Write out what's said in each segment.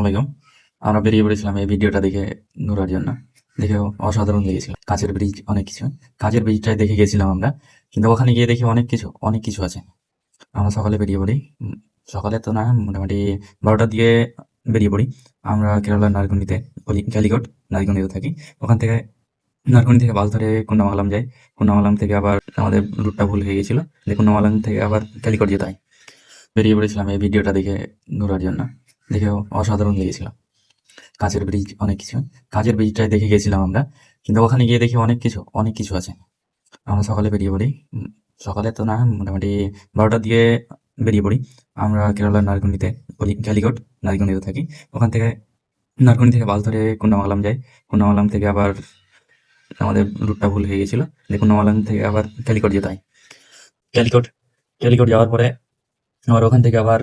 আসসালামাইকুম। আমরা বেরিয়ে পড়েছিলাম এই ভিডিওটা দেখে ঘোরার জন্য। দেখে অসাধারণ লেগেছিল। কাঁচের ব্রিজ, অনেক কিছু। কাঁচের ব্রিজটাই দেখে গেছিলাম আমরা, কিন্তু ওখানে গিয়ে দেখি অনেক কিছু আছে। আমরা সকালে বেরিয়ে পড়ি। সকালে তো না, মোটামুটি 12টার দিকে বেরিয়ে পড়ি। আমরা কেরালার নারকুন্ডিতে, ক্যালিকট নারকুন্ডিতে থাকি। ওখান থেকে নারকুন্ডি থেকে বাস ধরে কুন্ডামালাম যাই। কুন্ডামালাম থেকে আবার আমাদের রুটটা ভুল হয়ে গেছিল, যে কুন্ডামালাম থেকে আবার ক্যালিকট যেতে হয়। বেরিয়ে পড়েছিলাম এই ভিডিওটা দেখে ঘোরার জন্য। দেখে অসাধারণ লেগেছিল। কাঁচের ব্রিজ, অনেক কিছু। কাঁচের ব্রিজটাই দেখে গেছিলাম আমরা, কিন্তু ওখানে গিয়ে দেখি অনেক কিছু আছে। আমরা সকালে বেরিয়ে পড়ি। সকালে তো না, মোটামুটি 12টার দিকে বেরিয়ে পড়ি। আমরা কেরালার নারকুন্ডিতে, ক্যালিকট নারকুন্ডিতে থাকি। ওখান থেকে নারকুন্ডি থেকে বাস ধরে কুন্ডামালাম যাই। কুন্ডামালাম থেকে আবার আমাদের রুটটা ভুল হয়ে গেছিল, যে কুন্ডামালাম থেকে আবার ক্যালিকট যেতে হয়। ক্যালিকট ক্যালিকট যাওয়ার পরে আবার ওখান থেকে আবার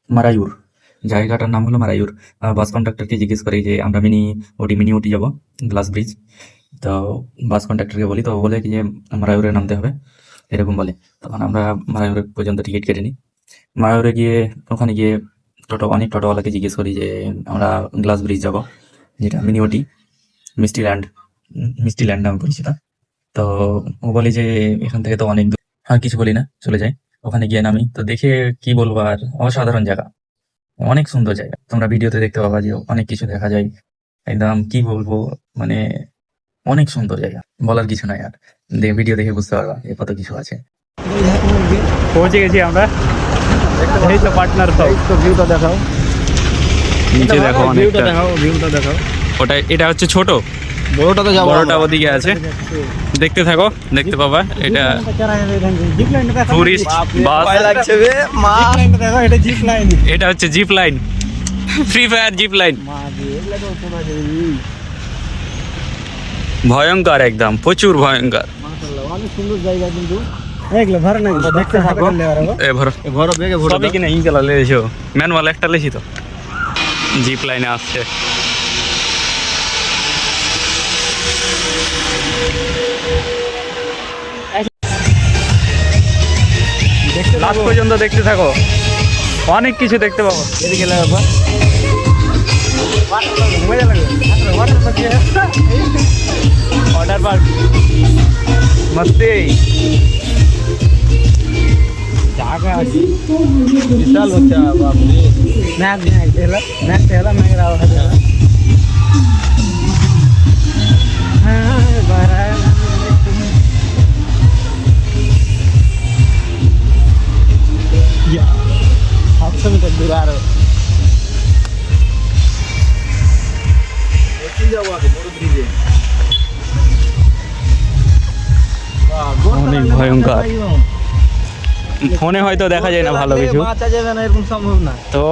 মারায়ুর, জায়গাটার নাম হলো মারায়ুর। বাস কন্ডাক্টরকে জিজ্ঞেস করি যে আমরা মিনি উটি যাবো, গ্লাস ব্রিজ। তো বাস কন্ডাক্টরকে বলি, তো ও বলে কি যে মারায়ুরে নামতে হবে, এরকম বলে। তখন আমরা মারায়ুর পর্যন্ত টিকিট কেটে নিই। মারায়ুরে গিয়ে, ওখানে গিয়ে অনেক টোটোওয়ালাকে জিজ্ঞেস করি যে আমরা গ্লাস ব্রিজ যাবো, যেটা মিনি উটি, মিষ্টি ল্যান্ড নামে পরিচিত। তো ও বলে যে এখান থেকে তো অনেক দূর। আর কিছু বলি না, চলে যাই। ওখানে গিয়ে নামি, তো দেখে কি বলবো আর, অসাধারণ জায়গা, অনেক সুন্দর জায়গা। তোমরা ভিডিওতে দেখতে পাবা যে অনেক কিছু দেখা যায়। একদম কি বলবো, মানে অনেক সুন্দর জায়গা, বলার কিছু নাই। আর ভিডিও দেখে বুঝতে পারবা যে কত কিছু আছে। পৌঁছে গেছি আমরা। এই তো পার্টনার, তো ভিউটা দেখাও, নিচে দেখো ভিউটা অনেকটা। দেখাও, ভিউটা দেখাও। ওটা, এটা হচ্ছে ছোট, বড়টা তো যাবো, বড়টা ওদিকে আছে। দেখতে থাকো, দেখতে পাবা। এটা টুরিস্ট বাস, লাগছে বে মা, দেখো এটা জিপ লাইন, এটা হচ্ছে zip line, Free Fire zip line. মা এগুলা তো শোনা যায়। ভয়ঙ্কর, একদম প্রচুর ভয়ঙ্কর। মাশাআল্লাহ, অনেক সুন্দর জায়গা। কিন্তু এগুলা ভালো না, দেখতে থাকো। এ ভরো, বড় বেগে ভরে সবই কিনা ইনকালা লেছো, ম্যানুয়াল একটা লেছি তো। জিপ লাইনে আসছে। লাস্ট পর্যন্ত দেখতে থাকো, অনেক কিছু দেখতে পাবো। এদিকে লাগবে, মজা লাগবে। ওয়াটার পার্ক, वाटर पार्क मस्ती। জায়গা আছে বিশাল হচ্ছে। বাপরে, ম্যাচ খেলা ম্যাচ রাও আছে। দূর আরো অনেক ভয়ঙ্কর, ফোনে হয়তো দেখা যায় না ভালো কিছু, বাঁচা যাবে না, এরকম সম্ভব না। তো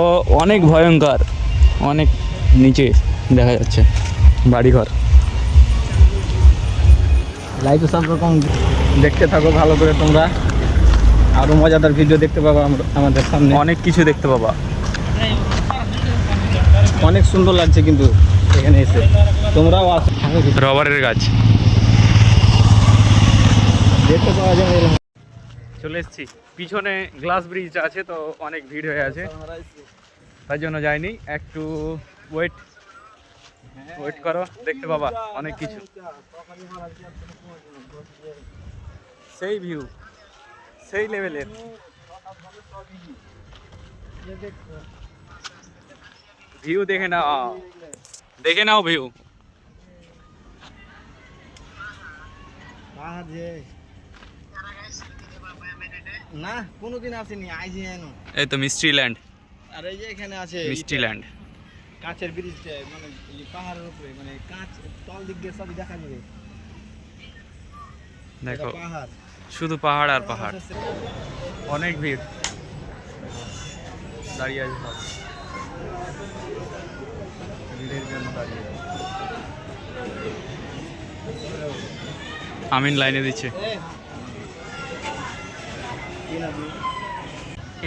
অনেক ভয়ঙ্কর, অনেক নিচে দেখা যাচ্ছে বাড়িঘর। লাইভে সব রকম দেখতে থাকো ভালো করে তোমরা, আরো মজাদার ভিডিও দেখতে পাবো আমাদের সামনে। অনেক কিছু দেখতে পাবা। অনেক সুন্দর লাগছে কিন্তু এখানে এসে, তোমরাও আসো, রবারের গাছ দেখতে পাওয়া যাবে এরকম। চলে এসেছি, পিছনে গ্লাস ব্রিজ আছে, তো অনেক ভিড় হয়ে আছে, তাই জন্য যাইনি। একটু ওয়েট করো, দেখতে পাবা অনেক কিছু। সেই ভিউ, সেই লেভেলের। ভিউ দেখে নাও ভিউ। না কোনোদিন আসেনি, আইজি এনো। এই তো মিস্ট্রি ল্যান্ড, আর এই যে এখানে আছে মিস্ট্রি ল্যান্ড। কাঁচের ব্রিজ, মানে এই পাহাড়ের উপরে, মানে কাঁচ তল দিক দিয়ে সবই দেখা যাবে। দেখো, এটা পাহাড়, শুধু পাহাড় আর পাহাড়। অনেক ভিড়, দাঁড়িয়ে আছে সব, ভিড়ের জন্য দাঁড়িয়ে আছে। আমিন লাইনে দিচ্ছে।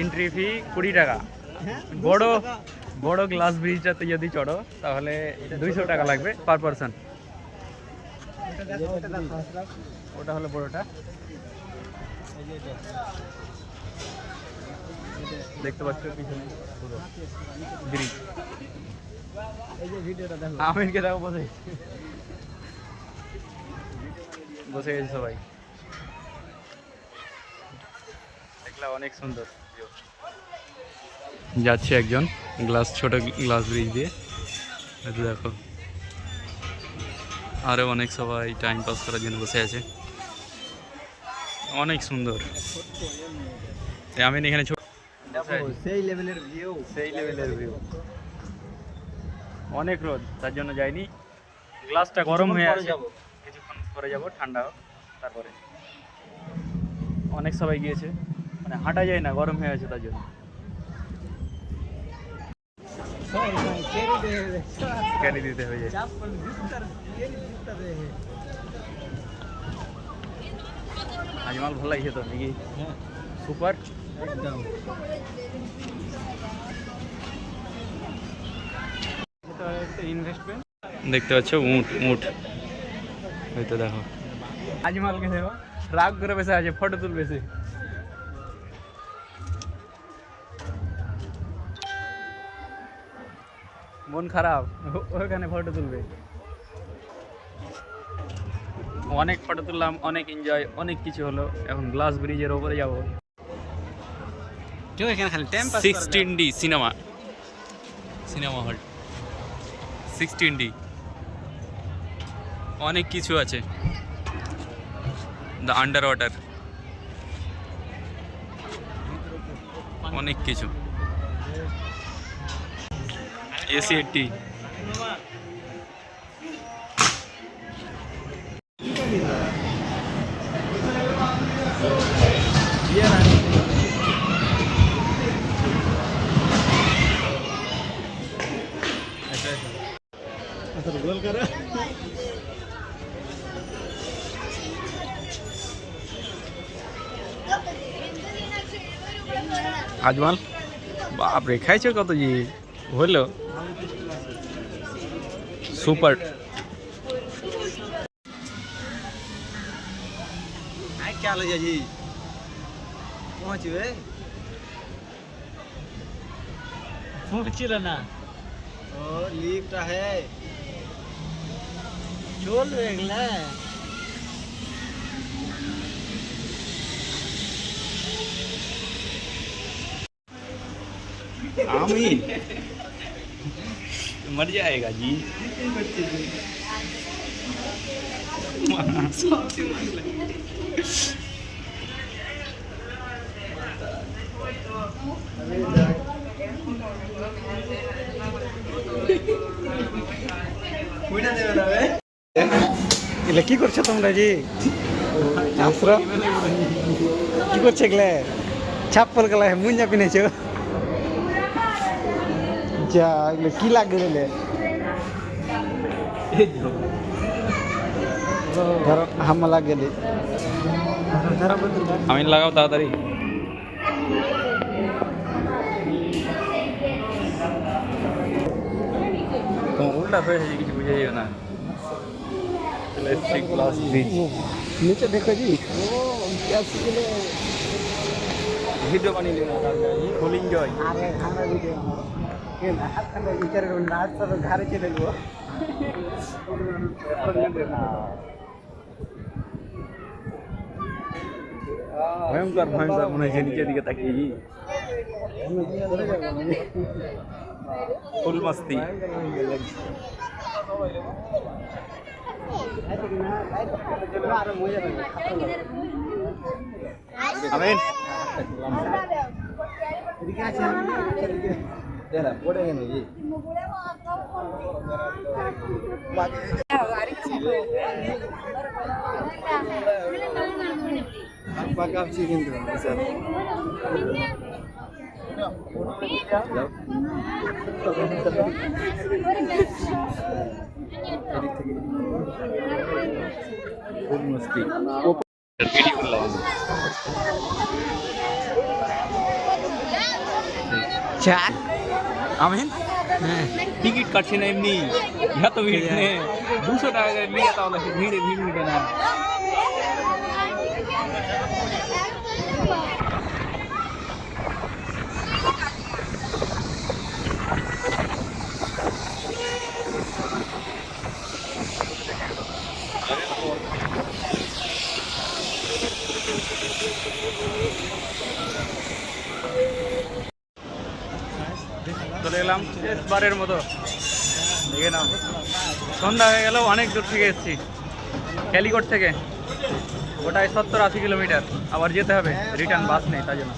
এন্ট্রি ফি 20 টাকা। বড় গ্লাস ব্রিজটাতে যদি চড়ো তাহলে 200 টাকা লাগবে পার পারসন। ওটা হলো বড়টা, দেখতে পাচ্ছ পিছনে পুরো ব্রিজ। এই যে ভিডিওটা দেখো, আমিনকে দেখো বসে বসে গেছে সবাই। দেখলাম অনেক সুন্দর view। যাচ্ছে একজন ছোট গ্লাস ব্রিজ দিয়ে, এই তো দেখো আরো অনেক সবাই টাইম পাস করার জন্য বসে আছে, অনেক সুন্দর। আমিন এখানে সেই লেভেলের ভিউ। অনেক রোদ, তার জন্য যাইনি। গ্লাসটা গরম হয়ে আছে, কিছুক্ষণ পরে যাব, ঠান্ডা হোক তারপরে। অনেক সবাই গিয়েছে, মানে হাঁটা যায় না, গরম হয়ে আছে তার জন্য। ক্যারি দিতে হয়ে যায়। আজমাল ভালো লাগছে তো নাকি? সুপার। একদম ইনভেস্টমেন্ট। দেখতে পাচ্ছ উট হয়তো, দেখো আজমালকে দেখো রাগ করে বসে আছে, ফটো তুলবে সে। মন খারাপ, ওখানে ফটো তুলবে। অনেক ফটো তুললাম, অনেক এনজয়, অনেক কিছু হলো। এখন গ্লাস ব্রিজের ওপরে যাবো। কেউ এখানে খালি time pass 16D cinema hall, 16D অনেক কিছু আছে। দ্য আন্ডার ওয়াটার, অনেক কিছু। AC-80 গোল করে আজমাল বাপরে, খাইছো কত জি হলো, সুপার। क्या लो जी पहुंच गए पहुंचल ना ओ लिफ्ट है चल बेगला आमीन मर जाएगा जी। এগুলা কি করছো তোমরা জি? আসরা কি করছে এগুলা? ছাপ্পল গলা মুঞ্জা পিনেছো? যা এগুলো কি লাগে রে? ধরো হামলা গেলে আমিন লাগাও তাড়াতাড়ি। তোমার উল্টা হয়েছে, কিছু বুঝে যাবে না। ইলেকট্রিক গ্লাস ব্রিজ, नीचे देखो जी ভিডিও বানিয়ে নিও ফুল এনজয়। अरे खाना वीडियो के हाथ खाना विचार करो नाच सब घर चले गो ভয়ঙ্কর ভয়ঙ্কর মনে হচ্ছে নিচের দিকে তাকিয়ে জি। ফুল মস্তি। আমিন পড়ে গেল জি পাকাচ্ছি কিন্তু স্যার ফুল মস্তি। ভিডিও করলাম চাক আমিন। টিকিট কাটছে না এমনি, এত ভিড় নেই। 200 টাকা নিয়ে তাহলে ভিড় মিটে না। চলে এলাম শেষবারের মতো, দেখে নাও সন্ধ্যা হয়ে গেল, অনেক দূর থেকে এসেছি ক্যালিকট থেকে, ওটাই 70-80 কিলোমিটার, আবার যেতে হবে, রিটার্ন বাস নেই তার জন্য।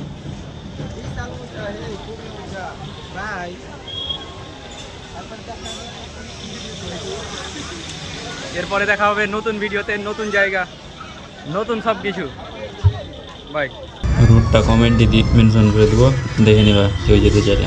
এরপরে দেখা হবে নতুন ভিডিওতে, নতুন জায়গা, নতুন সব কিছু। বাই। রুটটা কমেন্টে মেনশন করে দেবো, দেখে নেবা কেউ যেতে চাইলে।